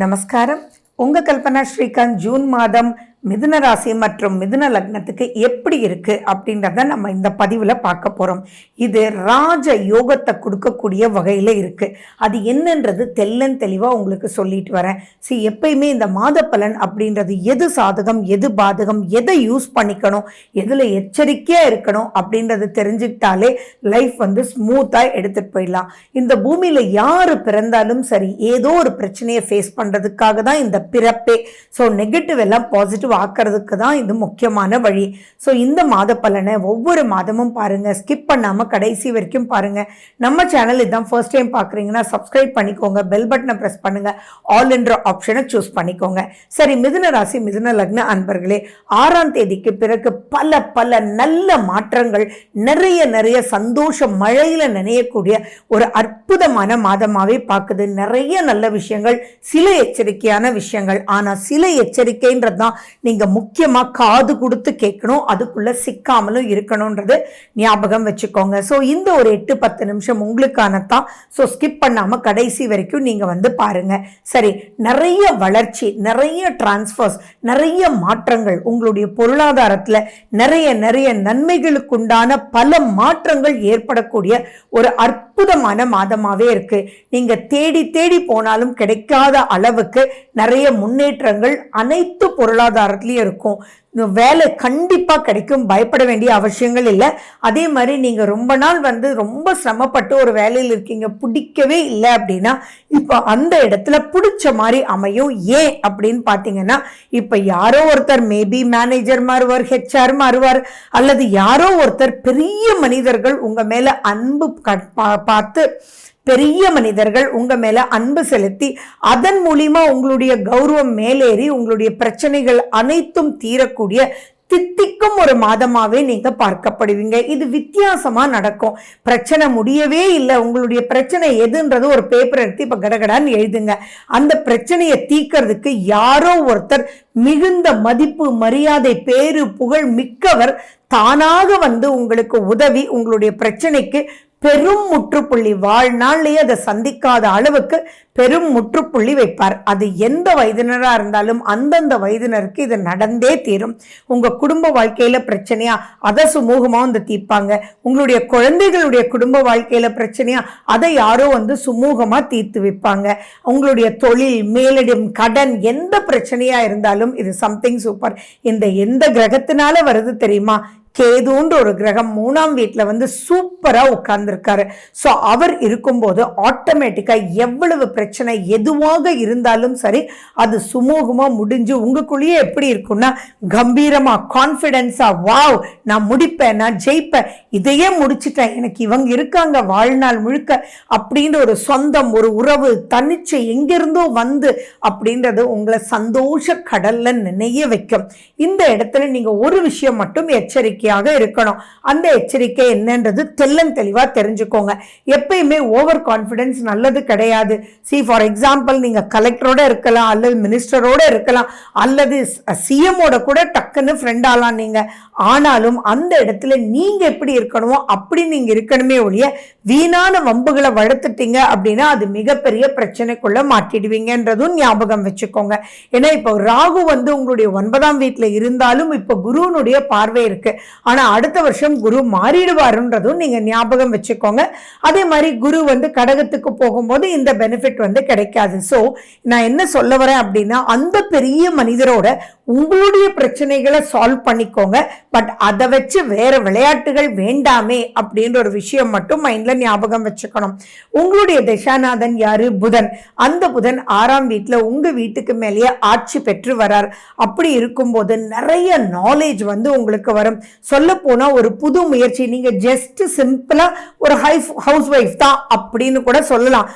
நமஸ்காரம். உங்க கல்பனா ஸ்ரீகாந்த். ஜூன் மாதம் மிதுன ராசி மற்றும் மிதுன லக்னத்துக்கு எப்படி இருக்கு அப்படின்றத நம்ம இந்த பதிவில் பார்க்க போகிறோம். இது ராஜ யோகத்தை கொடுக்கக்கூடிய வகையில் இருக்கு. அது என்னன்றது தெளிவாக உங்களுக்கு சொல்லிட்டு வரேன். எப்பயுமே இந்த மாத பலன் அப்படின்றது எது சாதகம் எது பாதகம், எதை யூஸ் பண்ணிக்கணும், எதில் எச்சரிக்கையாக இருக்கணும் அப்படின்றது தெரிஞ்சுக்கிட்டாலே லைஃப் ஸ்மூத்தாக எடுத்துகிட்டு போயிடலாம். இந்த பூமியில் யார் பிறந்தாலும் சரி ஏதோ ஒரு பிரச்சனையை ஃபேஸ் பண்ணுறதுக்காக தான் இந்த பிறப்பே. நெகட்டிவ் எல்லாம் பாசிட்டிவ் ஆக்கிறதுக்கு தான் இது முக்கியமான வழி. இந்த மாத பலனை ஒவ்வொரு மாதமும் பாருங்க, ஸ்கிப் பண்ணாம கடைசி வரைக்கும் பாருங்க. நம்ம சேனல் இதான் ஃபர்ஸ்ட் டைம் பார்க்குறீங்கன்னா சப்ஸ்கிரைப் பண்ணிக்கோங்க, பெல் பட்டனை ப்ரெஸ் பண்ணுங்க, ஆல் என்ற ஆப்ஷனை சூஸ் பண்ணிக்கோங்க. சரி, மிதுன ராசி மிதுன லக்ன அன்பர்களே, 6ஆம் தேதிக்கு பிறகு பல நல்ல மாற்றங்கள், நிறைய சந்தோஷம் மழையில நினையக்கூடிய ஒரு அற்புதமான மாதமாவே பார்க்குது. நிறைய நல்ல விஷயங்கள், சில எச்சரிக்கையான விஷயங்கள். ஆனா சில எச்சரிக்கைன்றதுதான் நீங்க முக்கியமா காது கொடுத்து கேட்கணும், அதுக்குள்ள சிக்காமலும் இருக்கணும்ன்றது ஞாபகம் வச்சுக்கோங்க. இந்த ஒரு 8-10 நிமிஷம் உங்களுக்கானதான். ஸ்கிப் பண்ணாம கடைசி வரைக்கும் நீங்க பாருங்க. சரி, நிறைய வளர்ச்சி, நிறைய டிரான்ஸ்ஃபர்ஸ், நிறைய மாற்றங்கள், உங்களுடைய பொருளாதாரத்துல நிறைய நன்மைகளுக்குண்டான பல மாற்றங்கள் ஏற்படக்கூடிய ஒரு அற்புதமான மாதமாவே இருக்கு. நீங்க தேடி போனாலும் கிடைக்காத அளவுக்கு நிறைய முன்னேற்றங்கள் அனைத்து பொருளாதாரத்திலயும் இருக்கும். வேலை கண்டிப்பா கிடைக்கும், பயப்பட வேண்டிய அவசியங்கள் இல்லை. அதே மாதிரி நீங்க ரொம்ப நாள் ரொம்ப சிரமப்பட்டு ஒரு வேலையில் இருக்கீங்க, பிடிக்கவே இல்லை அப்படின்னா இப்போ அந்த இடத்துல பிடிச்ச மாதிரி அமையும். ஏன் அப்படின்னு பார்த்தீங்கன்னா, இப்போ யாரோ ஒருத்தர் மேபி மேனேஜர் மாறுவார், ஹெச்ஆர் மாறுவார், அல்லது யாரோ ஒருத்தர் பெரிய மனிதர்கள் உங்க மேல அன்பு பார்த்து பெரிய மனிதர்கள் உங்க மேல அன்பு செலுத்தி அதன் மூலியமா உங்களுடைய கௌரவம் மேலேறி உங்களுடைய பிரச்சனைகள் அனைத்தும் தீரக்கூடிய தித்திக்கும் ஒரு மாதமாவே நீங்க பார்க்கப்படுவீங்க. இது வித்தியாசமா நடக்கும். பிரச்சனை முடியவே இல்லை, உங்களுடைய பிரச்சனை எதுன்றது ஒரு பேப்பர் எடுத்து இப்ப கடகடான்னு எழுதுங்க. அந்த பிரச்சனையை தீக்கிறதுக்கு யாரோ ஒருத்தர் மிகுந்த மதிப்பு, மரியாதை, பேரு, புகழ் மிக்கவர் தானாக உங்களுக்கு உதவி உங்களுடைய பிரச்சனைக்கு பெரும் முற்றுப்புள்ளி, வாழ்நாள்லயே அதை சந்திக்காத அளவுக்கு பெரும் முற்றுப்புள்ளி வைப்பார். அது எந்த வயதினரா இருந்தாலும் அந்தந்த வயதினருக்கு இது நடந்தே தீரும். உங்க குடும்ப வாழ்க்கையில பிரச்சனையா, அதை சுமூகமா தீர்ப்பாங்க. உங்களுடைய குழந்தைகளுடைய குடும்ப வாழ்க்கையில பிரச்சனையா, அதை யாரோ சுமூகமா தீர்த்து வைப்பாங்க. உங்களுடைய தொழில், மேலிடம், கடன், எந்த பிரச்சனையா இருந்தாலும் இது சம்திங் சூப்பர். எந்த கிரகத்தினால வருது தெரியுமா? கேதுன்ற ஒரு கிரகம் 3ஆம் வீட்டுல சூப்பரா உட்கார்ந்துருக்காரு. அவர் இருக்கும்போது ஆட்டோமேட்டிக்கா எவ்வளவு பிரச்சனை எதுவாக இருந்தாலும் சரி அது சுமூகமா முடிஞ்சு உங்களுக்குள்ளேயே எப்படி இருக்கும்னா கம்பீரமா, கான்பிடன்ஸா, வாவ் நான் முடிப்பேன், நான் ஜெயிப்பேன், இதையே முடிச்சுட்டேன், எனக்கு இவங்க இருக்காங்க வாழ்நாள் முழுக்க அப்படின்ற ஒரு சொந்தம், ஒரு உறவு, தனிச்சு எங்கிருந்தோ அப்படின்றது உங்களை சந்தோஷ கடல்ல நினைய வைக்கும். இந்த இடத்துல நீங்க ஒரு விஷயம் மட்டும் எச்சரிக்கை இருக்கணும். அந்த எச்சரிக்கை என்னன்றது தெளிவா தெரிஞ்சுக்கோங்க. எப்பயுமே ஓவர் கான்பிடன்ஸ் நல்லது கிடையாது. ஃபார் எக்ஸாம்பிள், நீங்க கலெக்டரோட இருக்கலாம், அல்லது மினிஸ்டரோட இருக்கலாம், அல்லது சிஎம்மோட கூட டக்குன்னு ஃப்ரெண்ட் ஆகலாம் நீங்க. ஆனாலும் அந்த இடத்துல நீங்க எப்படி இருக்கணுமோ அப்படி நீங்க இருக்கணுமே ஒழிய வீணான வம்புகளை வளர்த்துட்டீங்க அப்படின்னா அது மிகப்பெரிய பிரச்சனைக்குள்ள மாட்டிடுவீங்கன்றதும் ஞாபகம் வச்சுக்கோங்க. ஏன்னா இப்போ ராகு உங்களுடைய 9ஆம் வீட்டுல இருந்தாலும் இப்போ குருனுடைய பார்வை இருக்கு. ஆனா அடுத்த வருஷம் குரு மாறிடுவாருன்றதும் நீங்க ஞாபகம் வச்சுக்கோங்க. அதே மாதிரி குரு கடகத்துக்கு போகும்போது இந்த பெனிஃபிட் கிடைக்காது. நான் என்ன சொல்ல வரேன் அப்படின்னா, அந்த பெரிய மனிதரோட உங்களுடைய பிரச்சனைகளை சால்வ் பண்ணிக்கோங்க. பட் அதை வச்சு வேற விளையாட்டுகள் வேண்டாமே அப்படின்ற ஒரு விஷயம் மட்டும் மைண்ட்ல ஞாபகம் வச்சுக்கணும். உங்களுடைய தசாநாதன் யாரு? புதன். அந்த புதன் 6ஆம் வீட்டுல உங்க வீட்டுக்கு மேலேயே ஆட்சி பெற்று வரார். அப்படி இருக்கும்போது நிறைய நாலேஜ் உங்களுக்கு வரும். சொல்ல போனா ஒரு புது முயற்சி, நீங்க ஜஸ்ட் சிம்பிளா ஒரு ஹவுஸ் ஒய்ஃப் தான் அப்படின்னு கூட சொல்லலாம்.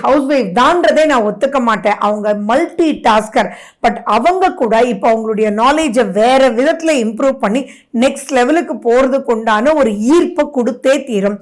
ஹவுஸ் ஒய்ஃப் தான்றதே நான் ஒத்துக்க மாட்டேன், அவங்க மல்டி டாஸ்கர். பட் அவங்க கூட இப்ப அவங்களுடைய நாலேஜை வேற விதத்துல இம்ப்ரூவ் பண்ணி நெக்ஸ்ட் லெவலுக்கு போறதுக்கு உண்டான ஒரு ஈர்ப்பை கொடுத்தே தீரும்.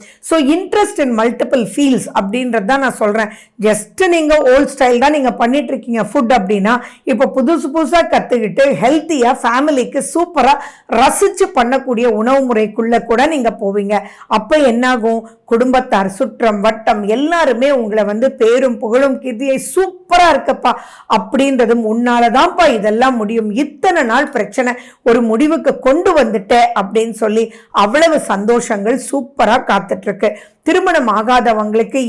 இன்ட்ரெஸ்ட் இன் மல்டிபிள் ஃபீல்ட்ஸ் அப்படின்றது தான் நான் சொல்றேன். ஜஸ்ட் நீங்க ஓல்ட் ஸ்டைல் தான் நீங்க பண்ணிட்டு இருக்கீங்க ஃபுட் அப்படின்னா, இப்ப புதுசா கத்துக்கிட்டு ஹெல்த்தியா ஃபேமிலிக்கு சூப்பரா ரசிச்சு பண்ணக்கூடிய இருக்கக்கூடிய உணவு முறைக்குள்ள கூட நீங்க போவீங்க. அப்ப என்னாகும், குடும்பத்தார், சுற்றம், வட்டம் எல்லாருமே உங்களை வந்து பேரும் புகழும் கீர்த்தியை சூப்பரா இருக்கப்பா அப்படின்றதும் உன்னாலதான்ப்பா இதெல்லாம் முடியும், இத்தனை நாள் பிரச்சனை ஒரு முடிவுக்கு கொண்டு வந்துட்ட அப்படின்னு சொல்லி அவ்வளவு சந்தோஷங்கள் சூப்பரா காத்துட்டு இருக்கு. திருமணம் ஆகாதவங்களுக்கு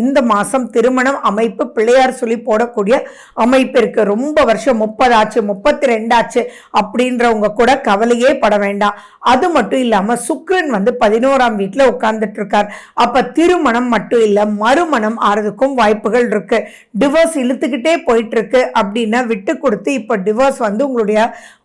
இந்த மாசம் திருமணம் அமைப்பு பிள்ளையார் சொல்லி போடக்கூடிய அமைப்பு இருக்கு. ரொம்ப வருஷம் 30 ஆச்சு 32 ஆச்சு அப்படின்றவங்க கூட கவலையே பட வேண்டாம். அது மட்டும் இல்லாம சுக்கிரன் வந்து 11ஆம் வீட்டுல உட்கார்ந்துட்டு இருக்கார். அப்ப திருமணம் மட்டும் இல்ல, மறுமணம் ஆறதுக்கும் வாய்ப்புகள் இருக்கு. டிவோர்ஸ் இழுத்துக்கிட்டே போயிட்டு இருக்கு அப்படின்னா விட்டு கொடுத்து இப்ப டிவோர்ஸ் வந்து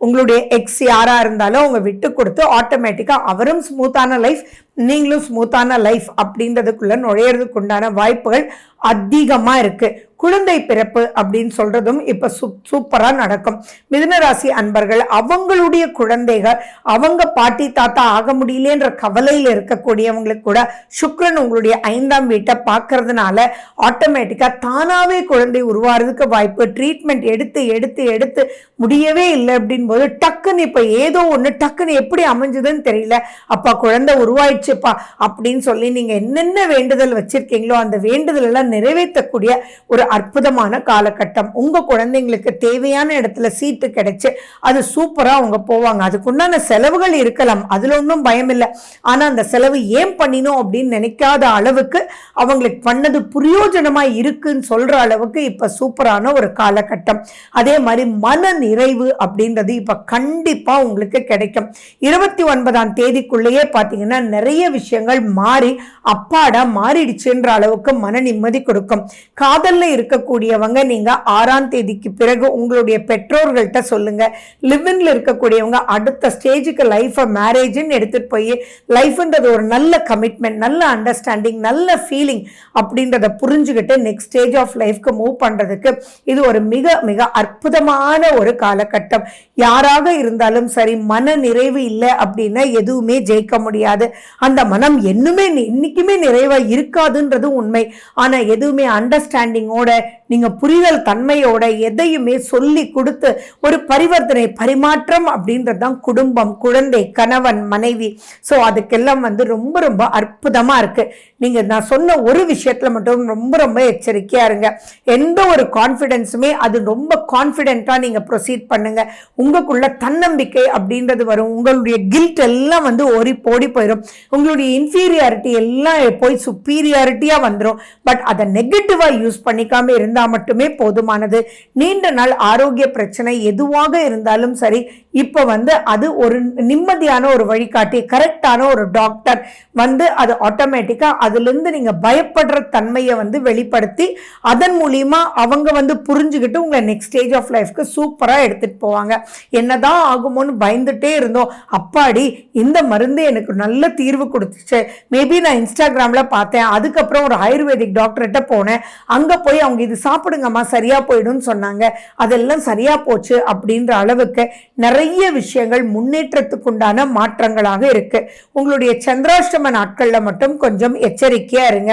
உங்களுடைய எக்ஸ் யாரா இருந்தாலும் அவங்க விட்டு கொடுத்து ஆட்டோமேட்டிக்கா அவரும் ஸ்மூத்தான லைஃப், நீங்களும் ஸ்மூத்தான லைஃப் அப்படின்றதுக்குள்ள நுழையிறதுக்கு உண்டான வாய்ப்புகள் அதிகமா இருக்கு. குழந்தை பிறப்பு அப்படின்னு சொல்றதும் இப்ப சூப்பரா நடக்கும். மிதுன ராசி அன்பர்கள் அவங்களுடைய குழந்தைகள் அவங்க பாட்டி தாத்தா ஆக முடியலன்ற கவலையில இருக்கக்கூடியவங்களுக்கு கூட சுக்கிரன் உங்களுடைய 5ஆம் வீட்டை பார்க்கறதுனால ஆட்டோமேட்டிக்கா தானாவே குழந்தை உருவாறதுக்கு வாய்ப்பு. ட்ரீட்மெண்ட் எடுத்து எடுத்து எடுத்து முடியவே இல்லை அப்படின் போது டக்குன்னு இப்ப ஏதோ ஒண்ணு டக்குன்னு எப்படி அமைஞ்சதுன்னு தெரியல, அப்பா குழந்தை உருவாயிடுச்சுப்பா அப்படின்னு சொல்லி நீங்க என்னென்ன வேண்டுதல் வச்சிருக்கீங்களோ அந்த வேண்டுதல் எல்லாம் நிறைவேற்றக்கூடிய ஒரு அற்புதமான காலகட்டம். உங்க குழந்தைங்களுக்கு தேவையான இடத்துல சீட்டு கிடைச்சு அது சூப்பரா அவங்க போவாங்க. அதுக்குண்டான செலவுகள் இருக்கலாம், அதுல ஒன்றும் பயம் இல்லை. ஆனா அந்த செலவு ஏன் பண்ணினோம் அப்படின்னு நினைக்காத அளவுக்கு அவங்களுக்கு பண்ணது பிரயோஜனமா இருக்குன்னு சொல்ற அளவுக்கு இப்ப சூப்பரான ஒரு காலகட்டம். அதே மாதிரி மன நிறைவு அப்படின்றது இப்ப கண்டிப்பா உங்களுக்கு கிடைக்கும். 29ஆம் தேதிக்குள்ளேயே பாத்தீங்கன்னா நிறைய விஷயங்கள் மாறி அப்பாடா மாறிடுச்சுன்ற அளவுக்கு மன நிம்மதி கொடுக்கும். காதல்ல இருக்கக்கூடியவங்க நீங்க 6ஆம் தேதிக்கு பிறகு உங்களுடைய பெற்றோர்கள்ட்ட சொல்லுங்க. லிவ்இன்ல இருக்கக்கூடியவங்க அடுத்த ஸ்டேஜுக்கு லைஃப் மேரேஜ்னு எடுத்துட்டு போய் லைஃப்ன்றது ஒரு நல்ல கமிட்மெண்ட், நல்ல அண்டர்ஸ்டாண்டிங், நல்ல ஃபீலிங் அப்படின்றத புரிஞ்சுக்கிட்டு நெக்ஸ்ட் ஸ்டேஜ் ஆஃப் லைஃப்க்கு மூவ் பண்றதுக்கு இது ஒரு மிக மிக அற்புதமான ஒரு காலகட்டம். யாராக இருந்தாலும் சரி மன நிறைவு இல்லை அப்படின்னா எதுவுமே ஜெயிக்க முடியாது. அந்த மனம் என்னைக்குமே நிறைவா இருக்காதுன்றது உண்மை. ஆனா எதுவுமே அண்டர்ஸ்டாண்டிங்கோட நீங்க புரிதல் தன்மையோட எதையுமே சொல்லி கொடுத்து ஒரு பரிவர்த்தனை பரிமாற்றம் அப்படின்றதுதான் குடும்பம், குழந்தை, கணவன், மனைவி. சோ அதுக்கெல்லாம் வந்து ரொம்ப ரொம்ப அற்புதமா இருக்கு. நீங்க நான் சொன்ன ஒரு விஷயத்துல மட்டும் ரொம்ப ரொம்ப எச்சரிக்கையா இருங்க. எந்த ஒரு கான்பிடன்ஸுமே அது ரொம்ப கான்பிடென்ட்டா நீங்க ப்ரொசீட் பண்ணுங்க. உங்களுக்குள்ள தன்னம்பிக்கை அப்படின்றது வரும். உங்களுடைய கில்ட் எல்லாம் வந்து ஓடி போயிடும். உங்களுடைய இன்ஃபீரியாரிட்டி எல்லாம் போய் சுப்பீரியாரிட்டியா வந்துடும். பட் அதை நெகட்டிவா யூஸ் பண்ணிக்காம இருந்தா மட்டுமே போதுமானது. நீண்ட நாள் ஆரோக்கிய பிரச்சனை எதுவாக இருந்தாலும் சரி இப்ப வந்து அது ஒரு நிம்மதியான ஒரு வழிகாட்டி, கரெக்டான ஒரு டாக்டர் வந்து அது ஆட்டோமேட்டிக்கா அதுல இருந்து நீங்க பயப்படுற தன்மையை வந்து வெளிப்படுத்தி அதன் மூலியமா அவங்க வந்து புரிஞ்சுக்கிட்டு உங்களை நெக்ஸ்ட் ஸ்டேஜ் ஆஃப் லைஃப்க்கு சூப்பரா எடுத்துட்டு போவாங்க. என்னதான் ஆகுமோன்னு பயந்துட்டே இருந்தோம், அப்பாடி இந்த மருந்து எனக்கு நல்ல தீர்வு கொடுத்துச்சு. மேபி நான் இன்ஸ்டாகிராம்ல பார்த்தேன், அதுக்கப்புறம் ஒரு ஆயுர்வேதிக் டாக்டர்கிட்ட போனேன், அங்க போய் அவங்க இது சாப்பிடுங்கம்மா சரியா போயிடும் சொன்னாங்க, அதெல்லாம் சரியா போச்சு அப்படின்ற அளவுக்கு நிறைய விஷயங்கள் முன்னேற்றத்துக்குண்டான மாற்றங்களாக இருக்கு. உங்களுடைய சந்திராஷ்டம நாட்கள்ல மட்டும் கொஞ்சம் எச்சரிக்கையா இருங்க.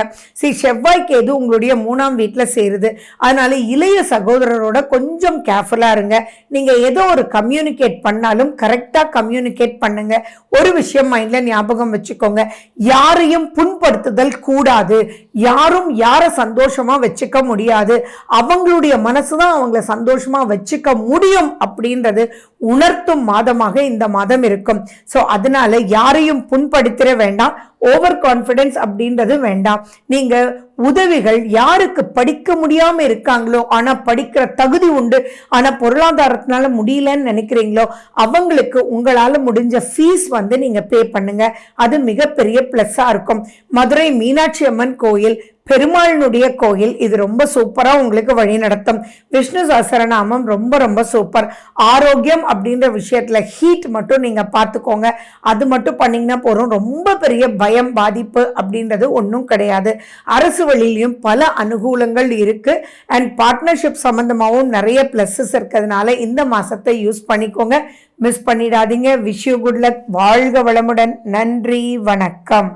செவ்வாய் கேது உங்களுடைய 3ஆம் வீட்டுல சேருது. அதனால இளைய சகோதரரோட கொஞ்சம் கேர்ஃபுல்லா இருங்க. நீங்க ஏதோ ஒரு கம்யூனிகேட் பண்ணாலும் கரெக்டா கம்யூனிகேட் பண்ணுங்க. ஒரு விஷயம் மைண்ட்ல ஞாபகம் வச்சுக்கோங்க, யாரையும் புண்படுத்துதல் கூடாது. யாரும் யாரை சந்தோஷமா வச்சுக்க முடியாது. அவங்களுடைய மனசுதான் அவங்களை சந்தோஷமா வச்சுக்க முடியும் அப்படின்றது உணர்த்தும் மாதமாக இந்த மாதம் இருக்கும். சோ அதனால யாரையும் புண்படுத்திட வேண்டாம். ஓவர் கான்பிடன்ஸ் அப்படின்றது வேண்டாம். நீங்க உதவிகள் யாருக்கு படிக்க முடியாம இருக்காங்களோ ஆனா படிக்கிற தகுதி உண்டு ஆனா பொருளாதாரத்தினால முடியலன்னு நினைக்கிறீங்களோ அவங்களுக்கு உங்களால முடிஞ்ச ஃபீஸ் வந்து நீங்க பே பண்ணுங்க. அது மிகப்பெரிய பிளஸ்ஸா இருக்கும். மதுரை மீனாட்சி அம்மன் கோயில், பெருமாளினுடைய கோயில், இது ரொம்ப சூப்பரா உங்களுக்கு வழி நடத்தும். விஷ்ணு சஹஸ்ரநாமம் ரொம்ப ரொம்ப சூப்பர். ஆரோக்கியம் அப்படின்ற விஷயத்துல ஹீட் மட்டும் நீங்க பார்த்துக்கோங்க. அது மட்டும் பண்ணீங்கன்னா போறோம். ரொம்ப பெரிய பயம் பாதிப்பு அப்படின்றது ஒன்றும் கிடையாது. அரசு வழியிலையும் பல அனுகூலங்கள் இருக்கு. அண்ட் பார்ட்னர்ஷிப் சம்பந்தமாகவும் நிறைய பிளஸஸ் இருக்கிறதுனால இந்த மாசத்தை யூஸ் பண்ணிக்கோங்க, மிஸ் பண்ணிடாதீங்க. Wish you good luck. வாழ்க வளமுடன். நன்றி, வணக்கம்.